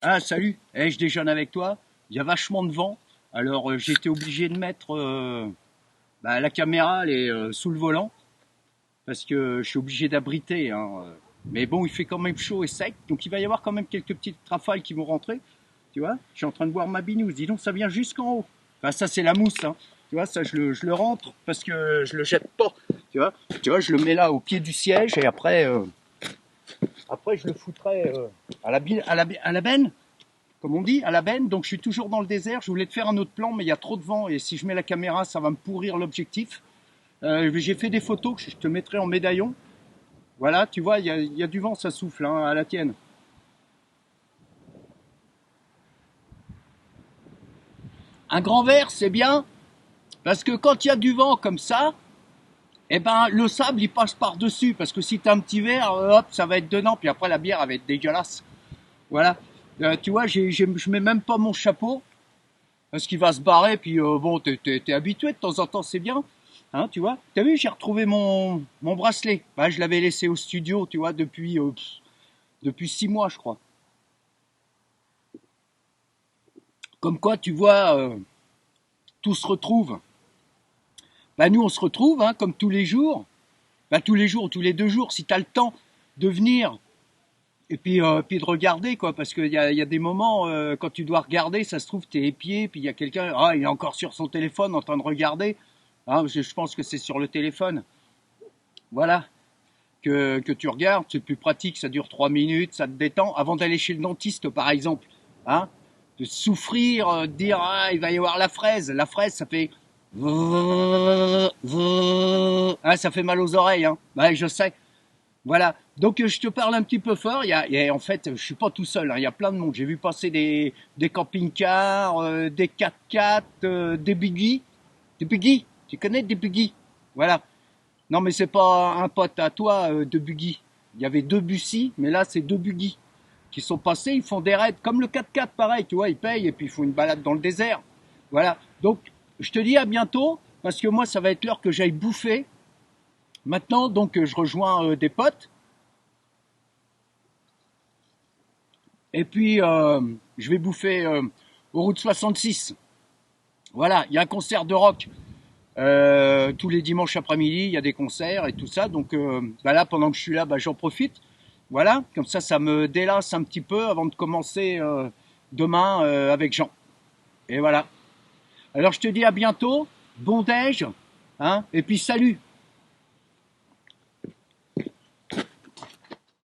Ah, salut, je déjeune avec toi. Il y a vachement de vent. Alors, j'ai été obligé de mettre la caméra, elle est sous le volant, parce que je suis obligé d'abriter, hein. Mais bon, il fait quand même chaud et sec, donc il va y avoir quand même quelques petites rafales qui vont rentrer. Tu vois, je suis en train de boire ma binouse. Dis donc, ça vient jusqu'en haut. Enfin, ça, c'est la mousse, hein. Tu vois, ça, je le rentre parce que je le jette pas. Tu vois, je le mets là au pied du siège et après je le foutrai à la benne, comme on dit, à la benne. Donc je suis toujours dans le désert. Je voulais te faire un autre plan, mais il y a trop de vent et si je mets la caméra, ça va me pourrir l'objectif. J'ai fait des photos que je te mettrai en médaillon. Voilà, tu vois, il y a du vent, ça souffle, hein, à la tienne. Un grand verre, c'est bien, parce que quand il y a du vent comme ça, eh ben, le sable, il passe par-dessus. Parce que si tu as un petit verre, hop, ça va être dedans. Puis après, la bière, elle va être dégueulasse. Voilà. Tu vois, je mets même pas mon chapeau. Parce qu'il va se barrer, puis bon, t'es habitué de temps en temps, c'est bien. Hein, tu vois. T'as vu, j'ai retrouvé mon bracelet. Bah, je l'avais laissé au studio, tu vois, depuis 6 mois, je crois. Comme quoi, tu vois, tout se retrouve. Bah, nous, on se retrouve, hein, comme tous les jours. Bah, tous les jours, tous les 2 jours, si t'as le temps de venir et puis de regarder, quoi. Parce qu'il y a des moments, quand tu dois regarder, ça se trouve, t'es épié, puis il y a quelqu'un, ah, il est encore sur son téléphone en train de regarder. Ah, je pense que c'est sur le téléphone. Voilà. Que tu regardes, c'est plus pratique, ça dure 3 minutes, ça te détend. Avant d'aller chez le dentiste, par exemple, hein, de souffrir, de dire ah, il va y avoir la fraise, ça fait ah, ça fait mal aux oreilles, hein. Ouais, je sais. Voilà. Donc je te parle un petit peu fort. En fait, je suis pas tout seul, hein. Il y a plein de monde. J'ai vu passer des camping-cars, des 4x4, des buggy. Des buggy. Tu connais des buggy? Voilà. Non, mais c'est pas un pote à toi de buggy. Il y avait deux Bussy, mais là, c'est deux buggy qui sont passés. Ils font des raids comme le 4x4, pareil, tu vois. Ils payent et puis ils font une balade dans le désert. Voilà. Donc, je te dis à bientôt parce que moi, ça va être l'heure que j'aille bouffer. Maintenant, donc, je rejoins des potes et puis je vais bouffer aux routes 66. Voilà. Il y a un concert de rock. Tous les dimanches après-midi, il y a des concerts et tout ça. Donc là, pendant que je suis là, j'en profite. Voilà, comme ça me délasse un petit peu avant de commencer demain avec Jean. Et voilà. Alors je te dis à bientôt, bon déj, hein, et puis salut.